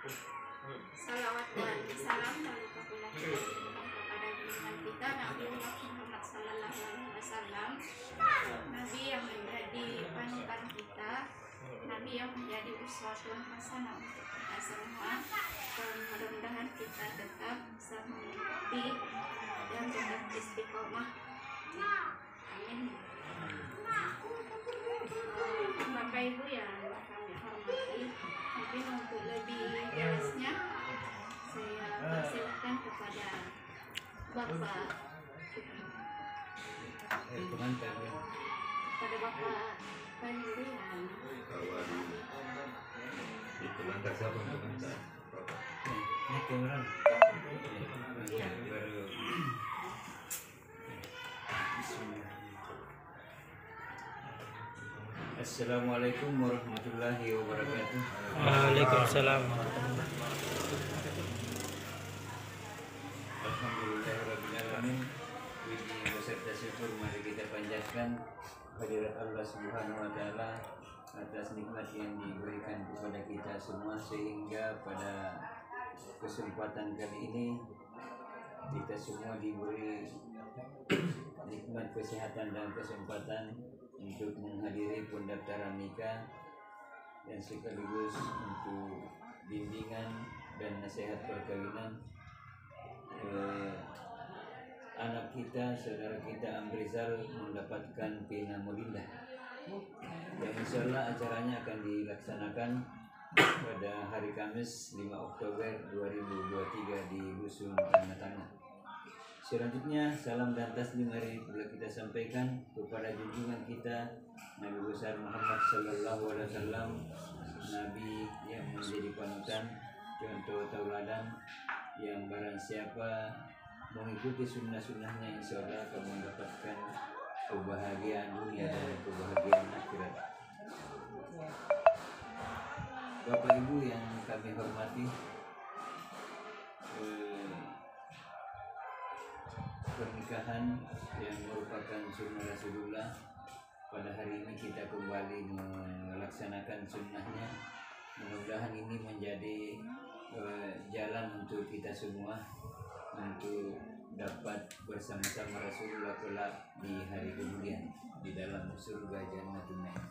Salawat dan salam lalu kepada junjungan kita Nabi Muhammad Sallallahu Alaihi Wasallam, Nabi yang menjadi panutan kita, Nabi yang menjadi uswatun hasanah untuk kita semua. Dan mudah-mudahan kita tetap bisa mengikuti dan tetap istiqomah. Amin. Bapak Ibu yang kami hormati, mungkin untuk lebih jelasnya saya persilakan kepada Bapak Pandu yang itu langkah siapa pengantar Bapak? ya. Assalamualaikum warahmatullahi wabarakatuh. Waalaikumsalam. Alhamdulillahirrahmanirrahim. Puji beserta syukur mari kita panjatkan hadirat Allah Subhanahu wa Ta'ala atas nikmat yang diberikan kepada kita semua, sehingga pada kesempatan kali ini kita semua diberi nikmat kesehatan dan kesempatan untuk menghadiri pendaftaran nikah dan sekaligus untuk bimbingan dan nasihat perkawinan anak kita, saudara kita Amrizal mendapatkan Pina Mulinda, dan insyaallah acaranya akan dilaksanakan pada hari Kamis 5 Oktober 2023 di Dusun Tengah-Tengah. Selanjutnya salam dan taslim mari kita sampaikan kepada junjungan kita Nabi besar Muhammad Sallallahu Alaihi Wasallam, Nabi yang menjadi panutan, contoh tauladan, yang barang siapa mengikuti sunnah-sunnahnya insyaallah akan mendapatkan kebahagiaan dunia dan kebahagiaan akhirat. Bapak Ibu yang kami hormati, pernikahan yang merupakan sunnah Rasulullah, pada hari ini kita kembali melaksanakan sunnahnya. Mudah-mudahan ini menjadi jalan untuk kita semua untuk dapat bersama-sama Rasulullah kelak di hari kemudian di dalam surga Jannatul Na'im.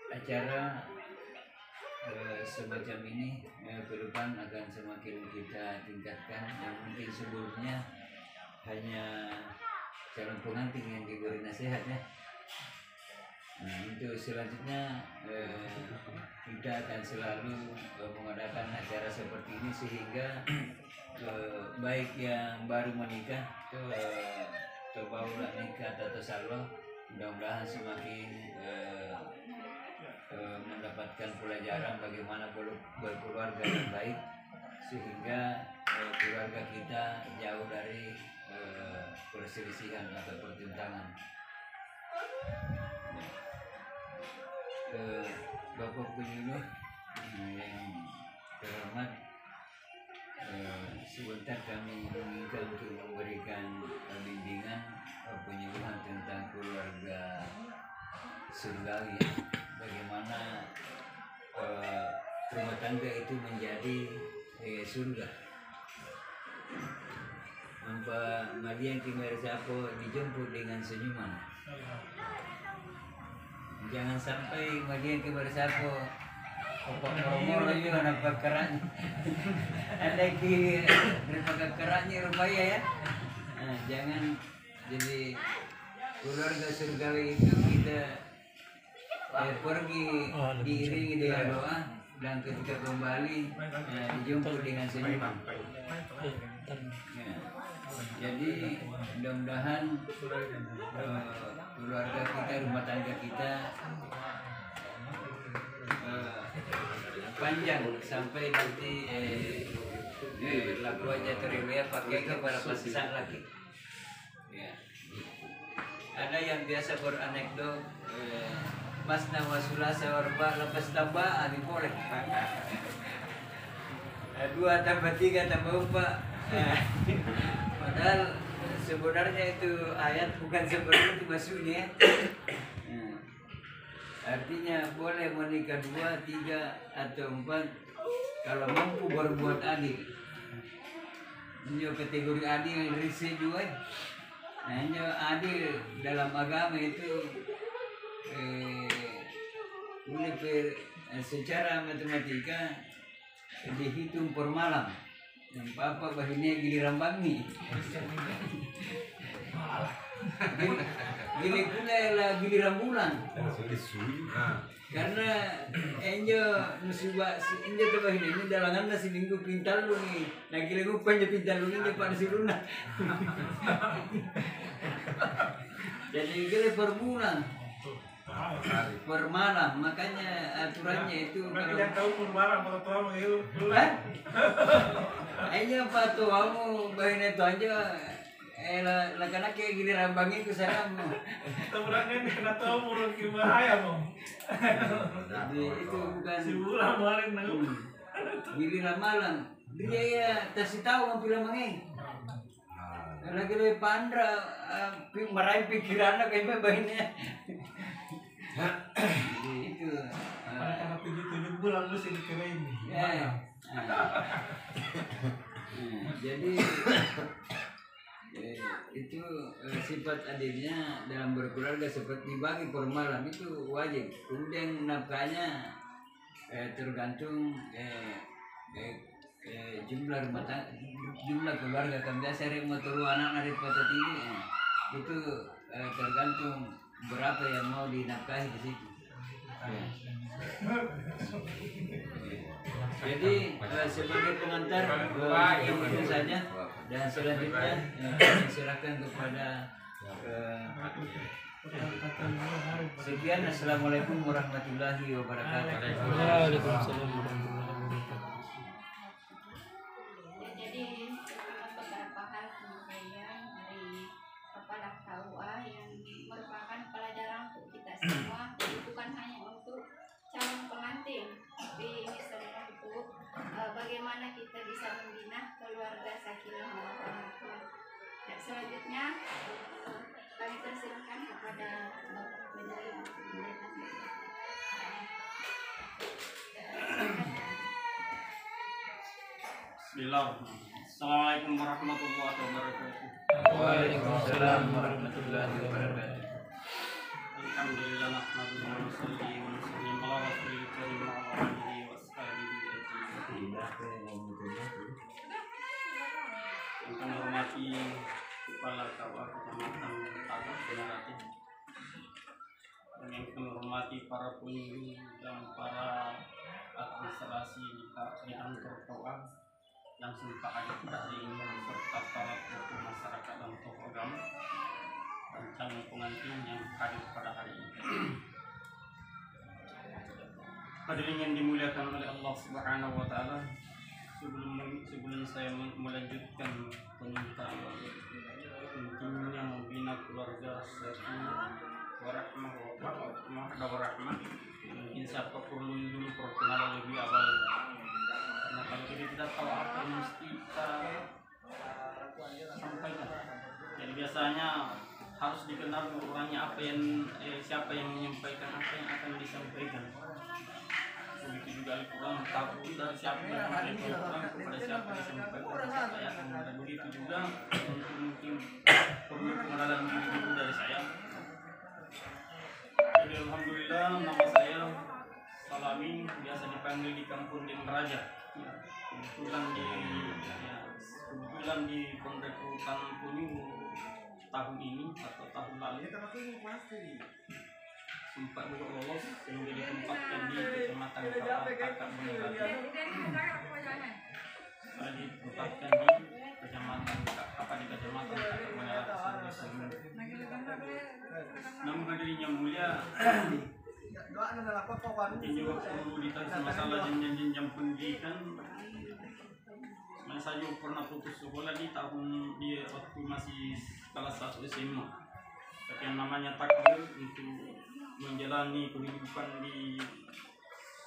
Acara semacam ini ke depan akan semakin kita tingkatkan. Yang mungkin sebelumnya hanya calon pengantin yang diberi nasihatnya. Nah, untuk selanjutnya kita akan selalu mengadakan acara seperti ini sehingga baik yang baru menikah atau baru nikah atau tasalluh, mudah-mudahan semakin mendapatkan pelajaran bagaimana berkeluarga yang baik, sehingga keluarga kita jauh dari perselisihan atau pertentangan. Bapak penyuluh yang terhormat, sebentar kami menginginkan untuk memberikan bimbingan penyuluhan tentang keluarga surgawi, bagaimana rumah tangga itu menjadi surga. Nampak Madian Kimber Sapo dijemput dengan senyuman. Jangan sampai Madian Kimber Sapo opak moro-moro juga nampak keraknya. Ada ki nampak keraknya rupanya ya. Nah, jangan jadi keluarga surgawi itu kita pergi diiringi dengan doa, dan ketika kembali dijemput dengan senyuman. Ya. Jadi mudah-mudahan keluarga kita, rumah tangga kita panjang sampai nanti laku aja teriwaya pakai kepada pasangan laki. Ya. Ada yang biasa beranekdot, Mas nawasulah sawarba lepas tambah boleh. 2 tambah 3 tambah 4. Padahal sebenarnya itu ayat bukan seperti itu maksudnya. Artinya boleh menikah 2, 3, atau 4 kalau mampu berbuat adil. Ini kategori adil risih juga. Hanya adil dalam agama itu secara matematika dihitung per malam. Yang papa bahinnya giliran bangi. Gili pula lah giliran bulan. Karena enjo nusuba enjo tu bahin ini dalangan nasi minggu pintal lu nih. Nah gili gue penja pintal lu nih pada si Luna. Jadi gili per bulan. Per malam, makanya aturannya itu kalau tidak tahu per malam atau tahu itu. Ayo patu kamu bahin itu aja. Lakan kayak gini rambangin ke sana mo. Tabrakan kena tahu murun ke bahaya mo. Jadi itu bukan Si bulan kemarin nang. giliran malam. Dia ya tasih tahu ang pilamangin. Lagi le pandra marahin pikiran kayak bahinnya. Itu Karena 7 bulan mesti dikirain. Jadi itu sifat adilnya dalam berkeluarga seperti dibagi per malam itu wajib. Kemudian nafkahnya tergantung jumlah rumah tangga, jumlah keluarga. Kan biasa ada motor anak ada pada tinggi itu tergantung berapa yang mau dinafkahi di situ. Jadi sebagai pengantar itu saja, dan selanjutnya silakan kepada sekian. Assalamualaikum warahmatullahi wabarakatuh. Waalaikumsalam warahmatullahi wabarakatuh. Jadi beberapa hal penyampaian dari kepala KUA yang merupakan pelajaran untuk kita semua, bukan hanya untuk calon pengantin, tapi ini semua untuk bagaimana kita bisa membina keluarga sakinah mawaddah warahmah. Dan selanjutnya kami persilakan kepada Bapak Pendiri untuk memberikan Bismillahirrahmanirrahim. Assalamualaikum warahmatullahi wabarakatuh. Waalaikumsalam warahmatullahi wabarakatuh. Alhamdulillah nahmaduhu wa nusalli wa nusallim ala rasulil karim wa ala alihi wa ashabihi ajmain. Yang kami hormati Kepala KUA Kecamatan Tagat Benarati, dan yang kami hormati para penyuluh dan para administrasi di kantor KUA yang sempat hadir pada hari ini, serta para tokoh masyarakat dan tokoh agama dan calon pengantin yang hadir pada hari ini. Hadirin yang dimuliakan oleh Allah Subhanahu wa taala, sebelum saya melanjutkan permintaan pentingnya membina keluarga sakinah warahmah warahmah, mungkin siapa perlu dulu perkenalan lebih awal, karena kalau kita tidak tahu apa yang mesti kita sampaikan. Jadi biasanya harus dikenal orangnya, apa yang siapa yang menyampaikan, apa yang akan disampaikan. Begitu juga Al-Quran, tahu dari siapa yang menyampaikan Al-Quran kepada siapa disampaikan, siapa yang akan. Begitu juga untuk mungkin perlu pengenalan dulu dari saya. Jadi alhamdulillah, nama saya Salamin, biasa dipanggil di kampung di Meraja. Kebetulan di pengrekrutan Punyu tahun ini atau tahun lalu sempat juga lolos sehingga ditempatkan di Kecamatan Kakak Benarati. Saya ditempatkan di Kecamatan Kakak Benarati. Namun hadirin yang mulia, ini juga perlu ditanya masalah jenjang pendidikan. Saya juga pernah putus sekolah di waktu masih kelas 1 SMA. Tapi yang namanya takdir untuk menjalani kehidupan di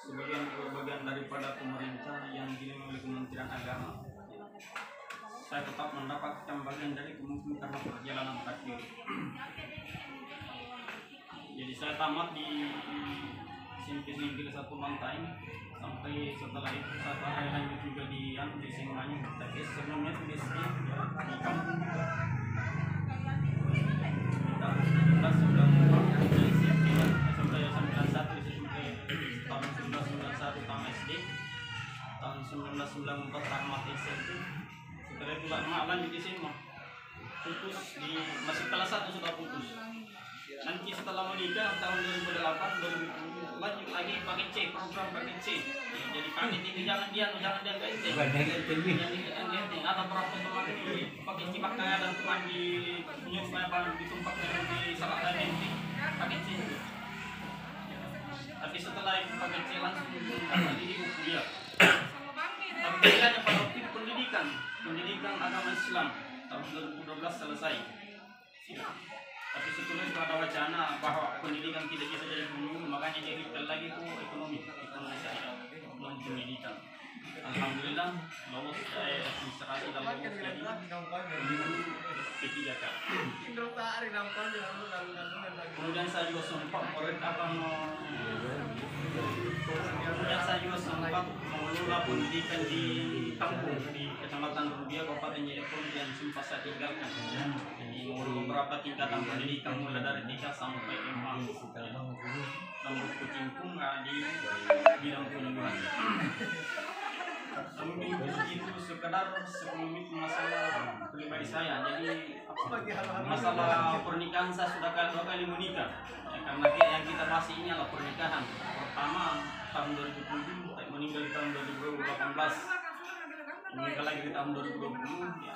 sebagian daripada pemerintah yang dinilai oleh Kementerian Agama, saya tetap mendapatkan bagian dari kemungkinan karena perjalanan takdir. Jadi saya tamat di satu lantai sampai setelah itu satu hari lanjut juga di semuanya. Tapi sebelumnya itu di sini di kampung juga. Tahun 1994 sampai 91 sampai tahun 1991 tahun SD, tahun 1994 tamat SMP. Setelah itu lanjut di sini putus di masih kelas 1 sudah putus. Nanti setelah menikah tahun 2008 2010 lanjut lagi pakai C, program pakai C. Ya, jadi pakai ini jangan dia enggak itu. Jadi ada berapa teman di pakai C pakai dan teman di nyusun apa di tempat di salah satu ini pakai C. Tapi setelah itu pakai C langsung di kuliah. Tapi pilihannya pada waktu itu pendidikan agama Islam tahun 2012 selesai. Tapi sebetulnya itu ada wacana bahwa pendidikan tidak bisa jadi guru, makanya jadi lagi itu ekonomi saya belum pendidikan. Alhamdulillah lolos administrasi dan lolos jadi guru ketiga kali. Kemudian saya juga sempat mengelola pendidikan di kampung di Kecamatan Rubia, Kabupaten Jayapura yang sempat saya tinggalkan. Jadi beberapa tingkatan pendidikan mulai dari 3 sampai 5 dan berkecimpung di bidang penyuluhan. Itu sekedar sebelum itu masalah pribadi saya. Jadi masalah pernikahan saya sudah 2 kali menikah. Ya, karena yang kita bahas ini adalah pernikahan. Pertama tahun 2007, meninggal di tahun 2018. Meninggal lagi di tahun 2020. Ya.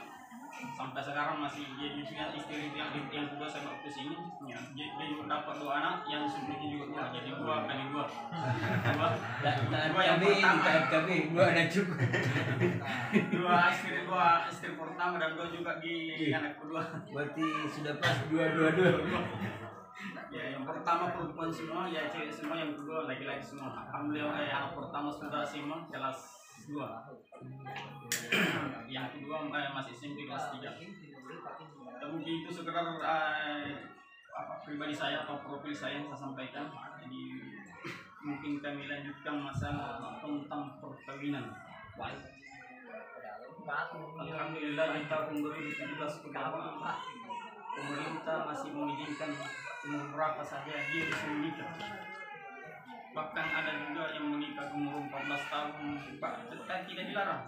Sampai sekarang masih dia juga istri yang kedua saya bawa ke sini. Ya, dia juga dapat 2 anak yang sebelumnya juga 2, jadi 2 kali 2. Dua yang pertama kami 2 ada cukup. 2 istri pertama dan 2 juga di anak kedua. Berarti sudah pas 2. Ya, yang pertama perempuan semua, ya cewek semua, yang kedua laki-laki semua. Alhamdulillah anak pertama sudah semua kelas 2. Yang kedua masih SMP kelas 3. Dan mungkin itu sekedar pribadi saya atau profil saya yang saya sampaikan. Jadi mungkin kami lanjutkan masalah tentang perkawinan. Alhamdulillah di tahun 2017 ke bawah pemerintah masih mengizinkan umur berapa saja dia bisa menikah. Bahkan ada juga yang menikah umur 14 tahun, tidak dilarang.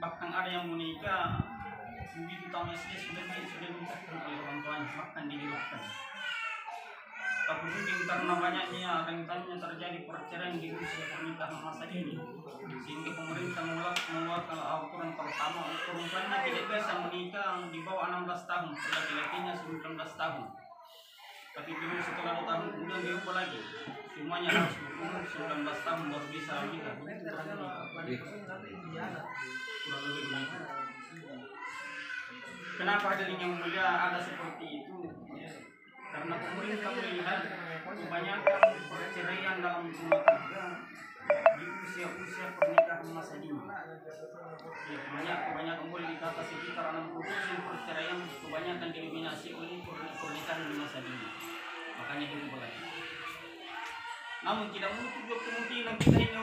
Bahkan ada yang menikah begitu tahun SD sudah dinikahkan oleh orang tuanya, bahkan dihidupkan. Tapi mungkin karena banyaknya rentannya terjadi perceraian di usia pernikahan masa ini, sehingga pemerintah mengeluarkan aturan pertama perempuannya tidak bisa menikah di bawah 16 tahun, laki-lakinya 19 tahun. Tapi belum setelah 2 tahun kemudian dirubah lagi, semuanya harus berumur 19 tahun baru bisa menikah. Kenapa hadirin yang mulia ada seperti itu? Karena pemerintah melihat kebanyakan perceraian dalam rumah tangga di usia pernikahan masa dini. Ya, kebanyakan boleh dikata sekitar 60% perceraian kebanyakan didominasi oleh pernikahan di masa dini. Makanya dirubah lagi. Namun tidak menutup juga kemungkinan kita ini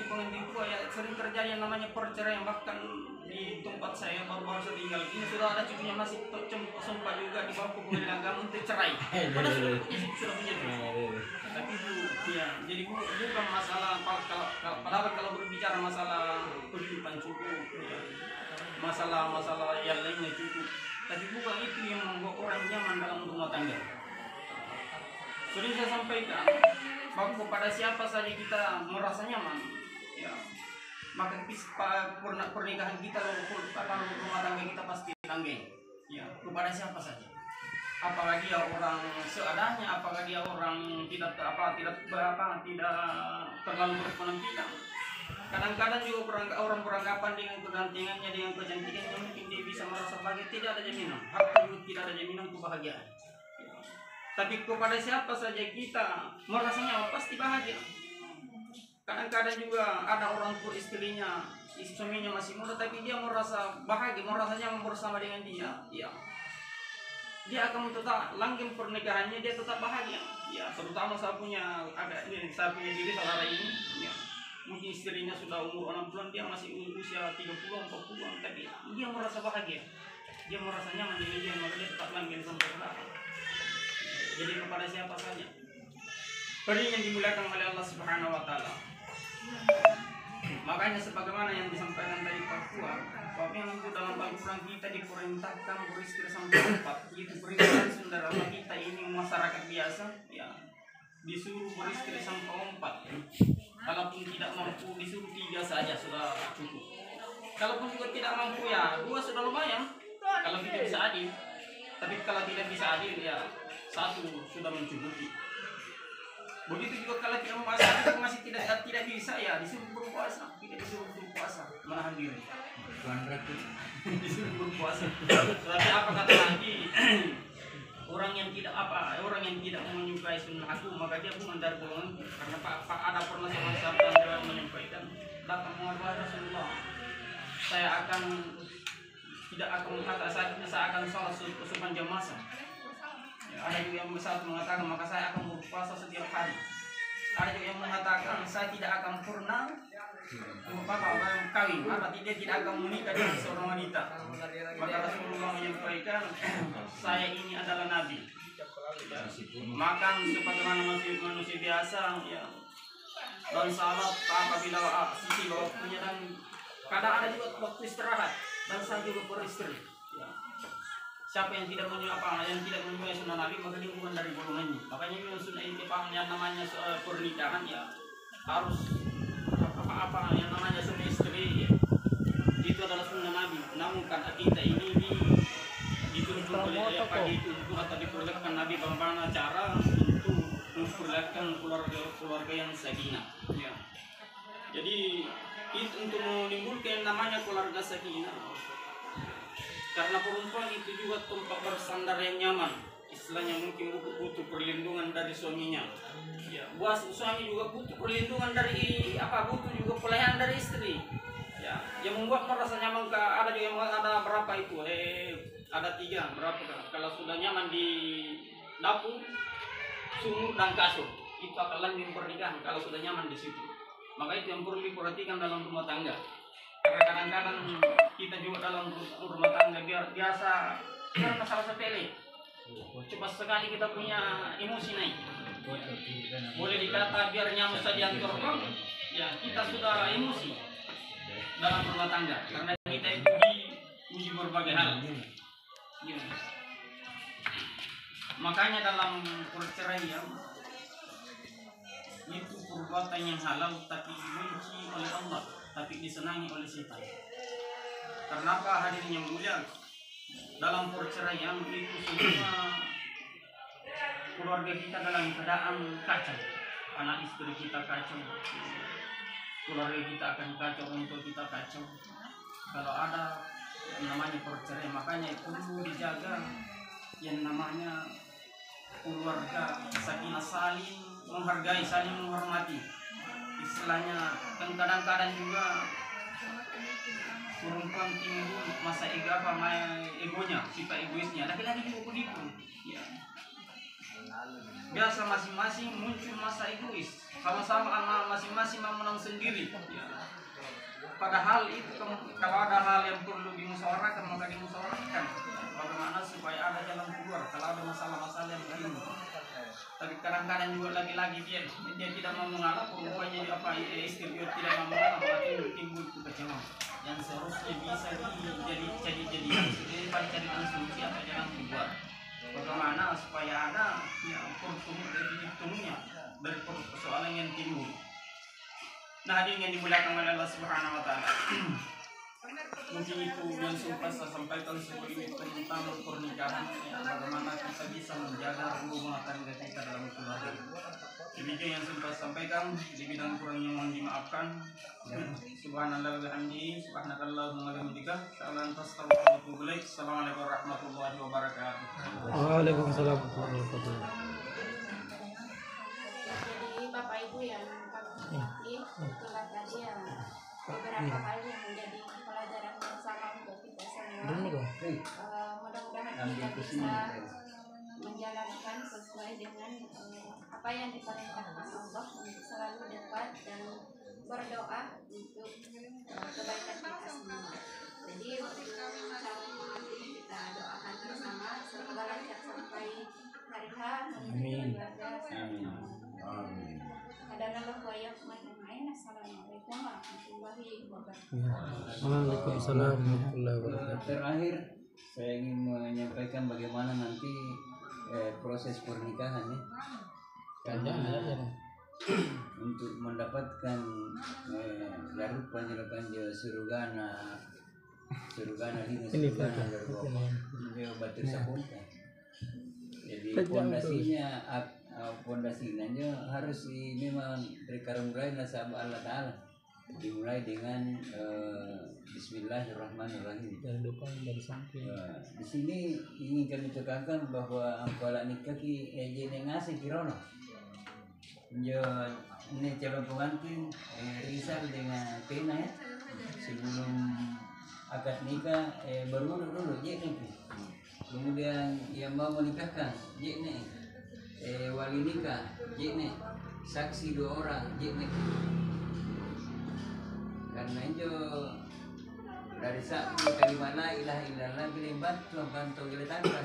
pengantin tua ya sering terjadi yang namanya perceraian. Bahkan di tempat saya baru-baru saya tinggal ini sudah ada cucunya masih sempat juga di bawah pengadilan agama untuk cerai. Padahal sudah punya cucu. Tapi itu ya jadi bukan masalah kalau berbicara masalah kehidupan cukup ya, masalah yang lainnya cukup. Tapi bukan itu yang membuat orang nyaman dalam rumah tangga. Sering saya sampaikan bahwa kepada siapa saja kita merasa nyaman, ya, maka pernikahan kita rumah tangga kita pasti langgeng. Ya, kepada siapa saja. Apalagi ya orang seadanya, apalagi dia orang tidak terlalu berpenampilan. Kadang-kadang juga orang beranggapan dengan kegantengannya, dengan kecantikannya mungkin dia bisa merasa bahagia. Tidak ada jaminan, harta juga tidak ada jaminan kebahagiaan. Tapi kepada siapa saja kita merasanya pasti bahagia. Kadang-kadang juga ada orang tua istrinya, suaminya masih muda, tapi dia merasa bahagia, merasanya bersama dengan dia. Ya, dia akan tetap langgeng pernikahannya, dia tetap bahagia. ya terutama saya punya diri saudara ini, ya, mungkin istrinya sudah umur 60-an, dia masih usia 30-an, 40-an, tapi dia merasa bahagia, dia merasa nyaman dengan dia, maka dia tetap langgeng sampai belakang. Jadi kepada siapa saja beri yang dimuliakan oleh Allah Subhanahu wa Ta'ala. Makanya sebagaimana yang disampaikan tadi Papua, bahwa memang itu dalam Al-Quran kita diperintahkan beristri sampai 4. Itu perintah saudara kita ini masyarakat biasa, ya, disuruh beristri sampai 4. Kalaupun tidak mampu disuruh 3 saja sudah cukup. Kalaupun juga tidak mampu ya 2 sudah lumayan. Kalau kita bisa adil, tapi kalau tidak bisa adil ya 1 sudah mencukupi. Begitu juga kalau tidak masih tidak bisa ya disuruh berpuasa, tidak disuruh berpuasa, menahan diri. Disuruh berpuasa. Tapi apa kata lagi? Orang yang tidak menyukai sunnahku maka dia bukan dari golonganku. Karena Pak ada pernah seorang sahabat yang menyampaikan, datang menghadap Rasulullah, saya tidak akan sholat sepanjang masa. Ada juga yang mengatakan maka saya akan berpuasa setiap hari. Ada juga yang mengatakan saya tidak akan pernah kawin, maka dia tidak akan menikah dengan seorang wanita. Maka Rasulullah menyampaikan saya ini adalah nabi. Makan sebagaimana manusia biasa, ya, dan salat apabila sisi waktunya, dan kadang ada juga waktu istirahat, dan saya juga beristri. Ya. Siapa yang tidak menyukai sunnah Nabi maka dia bukan dari golongannya. Makanya yang sunnah ini yang namanya pernikahan ya harus apa yang namanya suami istri ya. Itu adalah sunnah Nabi. Namun kan kita ini dituntut oleh dituntut atau diperlihatkan Nabi bagaimana cara untuk memperlihatkan keluarga yang sakinah. Ya. Jadi itu untuk menimbulkan namanya keluarga sakinah. Karena perempuan itu juga tempat bersandar yang nyaman. Istilahnya mungkin butuh perlindungan dari suaminya. Ya, suami juga butuh perlindungan dari butuh juga pelayanan dari istri. Ya, yang membuat merasa nyaman. Ada juga yang ada berapa itu? Ada 3 berapa? Kalau sudah nyaman di dapur, sumur dan kasur, itu akan lanjut pernikahan kalau sudah nyaman di situ. Maka itu yang perlu diperhatikan dalam rumah tangga. Karena kadang-kadang kita juga dalam rumah tangga biasa masalah sepele. Cuma sekali kita punya emosi naik. Boleh dikata biar nyamuk saja yang terbang, ya kita sudah emosi dalam rumah tangga. Karena kita itu diuji berbagai hal. Ya. Makanya dalam perceraian itu perbuatan yang halal tapi dibenci oleh Allah, tapi disenangi oleh setan. Karena apa hadirin yang mulia? Dalam perceraian itu semua keluarga kita dalam keadaan kacau. Anak istri kita kacau, keluarga kita akan kacau, orang tua kita kacau. Kalau ada yang namanya perceraian, makanya perlu dijaga yang namanya keluarga sakinah, saling menghargai, saling menghormati. Istilahnya kan kadang-kadang juga perempuan timbul masa egonya, sifat egoisnya. Laki-laki juga begitu. Ya. Biasa masing-masing muncul masa egois. Sama-sama masing-masing mau menang sendiri. Ya. Padahal itu kalau ada hal yang perlu dimusyawarahkan maka dimusyawarahkan. Bagaimana supaya ada jalan keluar kalau ada masalah-masalah yang timbul. Tapi kadang-kadang juga lagi-lagi dia tidak mau mengalah, perempuannya istri dia tidak mau mengalah, maka timbul kekecewaan. Yang seharusnya bisa jadi pada carikan solusi atau jalan keluar. Bagaimana supaya ada yang temunya dari persoalan yang timbul. Nah, hadirin yang dimuliakan oleh Allah Subhanahu wa Ta'ala. Mungkin itu yang sempat saya sampaikan sebelum tentang pernikahan, ya, bagaimana kita bisa menjaga hubungan tangga kita dalam keluarga. Demikian yang sempat sampaikan, di bidang kurangnya mohon dimaafkan. Subhanallah wa bihamdihi, subhanakallahumma wa bihamdika, Assalamualaikum warahmatullahi wabarakatuh. Waalaikumsalam warahmatullahi wabarakatuh. Jadi Bapak Ibu yang kami hormati, itulah tadi yang beberapa hal yang menjadi pelajaran bersama untuk kita semua. Mudah-mudahan kita bisa menjalankan sesuai dengan apa yang diperintahkan Allah untuk selalu dekat dan berdoa untuk kebaikan kita semua. Jadi untuk calon pengantin kita doakan bersama semoga lancar sampai hari H menuju keluarga. Amin. Adalah wayakum ajmain. Assalamualaikum warahmatullahi wabarakatuh. Waalaikumsalam warahmatullahi wabarakatuh. Terakhir saya ingin menyampaikan bagaimana nanti proses pernikahan ya. Karena untuk mendapatkan larut panjang surgana ini beliau batu sabunta. Jadi pondasinya harus memang mulai nasabah Allah Ta'ala, dimulai dengan Bismillahirrahmanirrahim. Dari depan dari samping. Di sini ingin kami tekankan bahwa ampala nikah ki ngasih kirono. Ini calon pengantin risal dengan pena ya. Sebelum akad nikah berwudu dulu nih. Kemudian yang mau menikahkan nih. Wali nikah nih. Saksi 2 orang nih. Karena itu dari saat kalimat la ilaha illallah gile batu bantu gile tanpa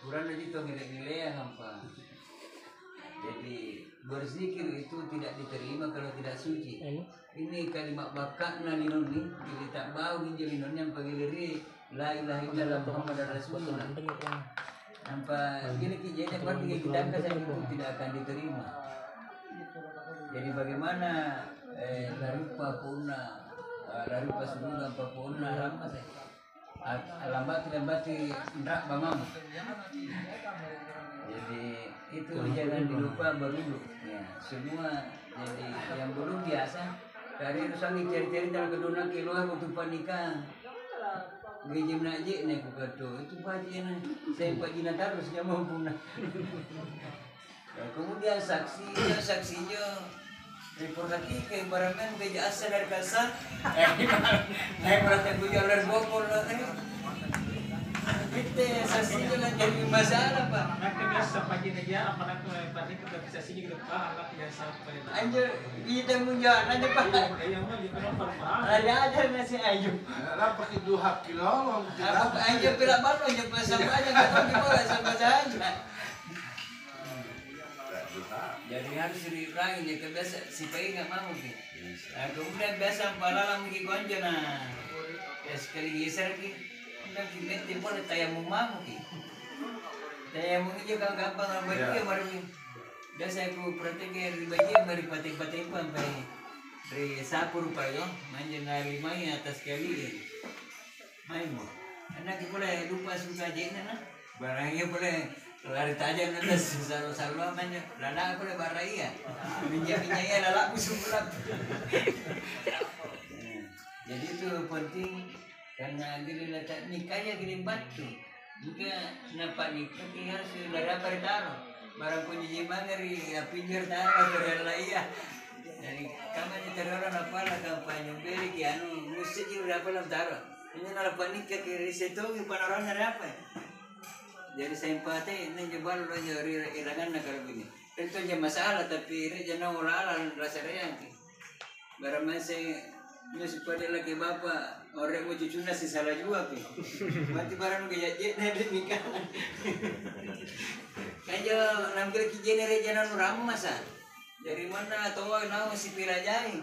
kurang lagi tuh gile hampa. Jadi berzikir itu tidak diterima kalau tidak suci. Ini kalimat bakakna linoni gile tak bau ginjalinon yang pagiliri la ilaha illallah Muhammad Rasulullah. Hampa gile kijanya berarti kita itu tidak akan diterima. Jadi bagaimana larupa suruh puna rampas lambat ndak bamam. Jadi itu jangan dilupa berwudu ya semua. Jadi yang belum biasa dari rusangi cari-cari dalam kedua keluar waktu panikah gejim naji nih kukato itu pajian saya pajina terus dia mau punah. Kemudian saksinya reportasi ke baraman beja asal dari kasar naik perhatian gue jalan bokol kita saksinya lah jadi masalah pak. Nanti biasa pagi aja apa nak pagi kita bisa sih gitu pak anak biasa apa itu. Anjir kita munjat aja pak. Yang mau gitu nomor pak. Ada nasi ayu. Lah pakai 2 kilo Apa anjir pilak baru aja sama aja nggak tahu gimana sama saja. Jadi harus dikurangi ya kebiasa si pagi nggak mau gitu. Nah, kemudian biasa palalang mungkin konjo nah ya sekali geser ki udah kimet timbul tayamum mamu ki tayamum juga gampang ramai dia baru biasa aku perhatikan di bagian dari pating-pating sampai dari sapur payo manja nari main atas kali main mo anak boleh lupa suka jena nah barangnya boleh lari tajam nanti selalu amannya lala boleh barai ya minyak lala busuk jadi itu penting karena gini letak nikahnya gini batu jika nampak nikah kita harus dari apa ditaruh barang kunci mangeri pinggir taruh terlalu iya dari kamarnya terlalu apa lah kampanye beri ki anu musik juga apa lah taruh ini nalapan nikah kiri situ panorama dari apa jadi sempati ini jebal lo nyari irangan kalau begini itu aja masalah tapi ini jangan ulah rasa yang barang masih ini supaya lagi bapak orang mau cucunya sih salah juga ki mati barang gaya nih nikah kayak nampil kijene rejanan ram masa dari mana tahu nama si pirajai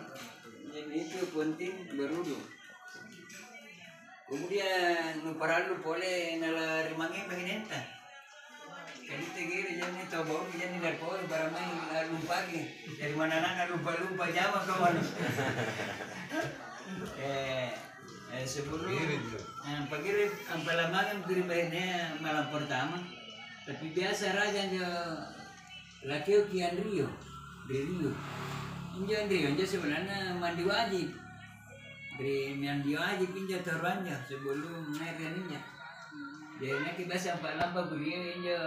jadi itu penting berudu kemudian nuparalu boleh nala rimangi baginenta jadi tegiri jadi tahu baru jadi dari poin barang main lupa lagi dari mana nana lupa jawab kawan sebelum pagirin ampalamangan kirim bahannya malam pertama tapi biasa raja jo laki kian Rio dari Rio injo sebenarnya mandi wajib dari mandi wajib injo teranja sebelum naik ininya jadi nanti biasa empat lamba beri injo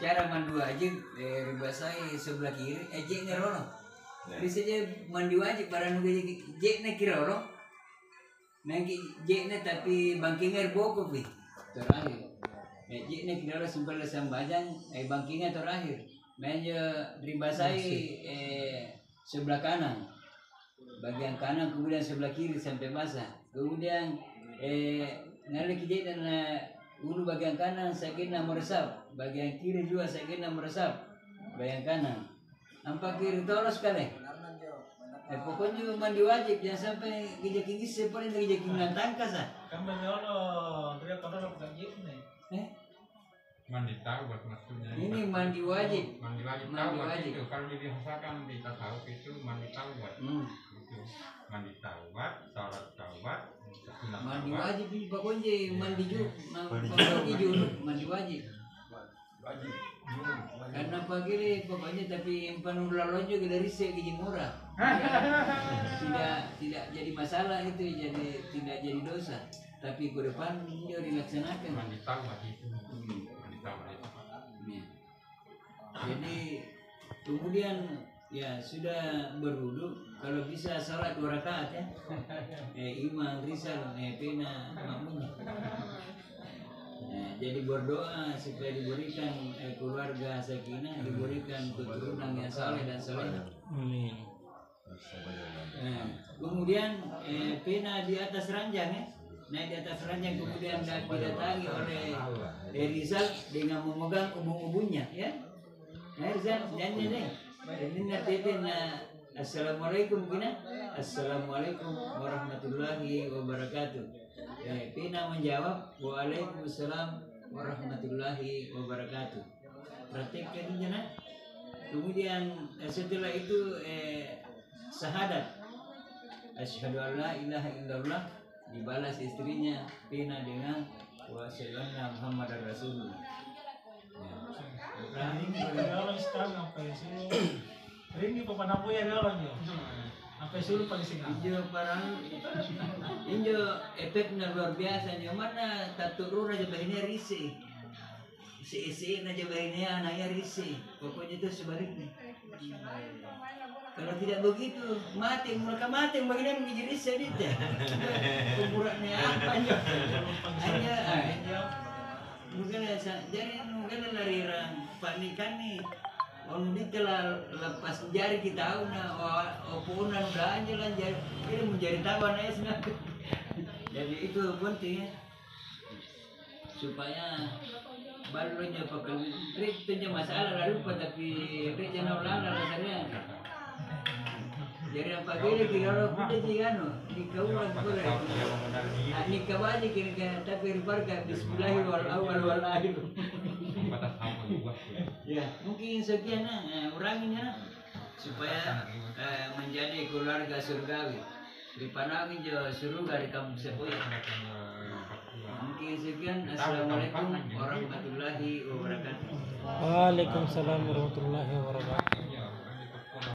cara mandi wajib dari bahasa sebelah kiri jek ngerono biasanya mandi wajib barang jek ne kiroro nanti jek ne tapi bangking air boko bi terakhir Ji ni kira simpel sambajan bangkingnya terakhir. Menje ribasai sebelah kanan. Bagian kanan kemudian sebelah kiri sampai basah. Kemudian ngalih kijai dan ulu bagian kanan sakina meresap. Bagian kiri juga sakina meresap. Bagian kanan. Nampak kiri tolos kali. Pokoknya mandi wajib jangan sampai gijak-gijak seperti gijak-gijak tangkas ah. Kan menyolo, dia kalau bukan gitu nih. Mandi taubat maksudnya. Ini mandi wajib. Mandi wajib Mandi taubat wajib. itu kalau dibiasakan di tasawuf itu mandi taubat. Itu mandi taubat, salat taubat, sunat Mandi taubat. wajib ini pokoknya mandi junub, mandi wajib. Wajib. Karena pagi pokoknya tapi yang penuh lalu juga dari segi murah. Tidak jadi masalah itu, jadi tidak jadi dosa. Tapi ke depan dia dilaksanakan. Mandi taubat itu. Mandi taubat itu. Ya. Jadi kemudian ya sudah berwudu, kalau bisa salat 2 rakaat ya. Imam Rizal, Pena, makmumnya. Jadi berdoa supaya diberikan keluarga sakinah, diberikan keturunan yang saleh dan salehah. Amin. Kemudian Pena di atas ranjang ya. Naik di atas ranjang kemudian didatangi oleh Rizal dengan memegang ubun-ubunnya ya. Nah Rizal janji deh. Ini nanti Assalamualaikum kina. Assalamualaikum warahmatullahi wabarakatuh. Pina menjawab Waalaikumsalam warahmatullahi wabarakatuh. Praktekkan ini nak. Kemudian setelah itu syahadat asyhadu alla ilaha illallah, dibalas istrinya Pina dengan wa sallallahu Muhammadar Rasulullah. Kalau sekarang sampai sini, ini pemanamu ya kalau nyo. Sampai sini paling singa. Injo efeknya luar biasa. Yang mana tak turun aja bahinnya risih. Isi aja bahinnya anaknya risih. Pokoknya itu sebaliknya. Kalau tidak begitu mati, mereka mati baginnya menjadi risih dia. Kuburannya apa aja? Hanya mungkin jadi lari orang Pak Nikan nih. Orang ini telah lepas jari kita tahu punan udah aja lah jari ini menjadi tawan aja sebenarnya. Jadi itu penting ya supaya barunya pakai trik itu masalah lalu tapi trik jangan ulang rasanya. Jadi apa kira kalau kita jigano nikah ulang boleh. Nikah wajib kira tapi ribarga Bismillahirrahmanirrahim wal akhir. Ya, mungkin sekian orangnya supaya menjadi keluarga surgawi. Dipanangi jo surga di kampung Sepoy. Mungkin sekian. Assalamualaikum warahmatullahi wabarakatuh. Waalaikumsalam warahmatullahi wabarakatuh.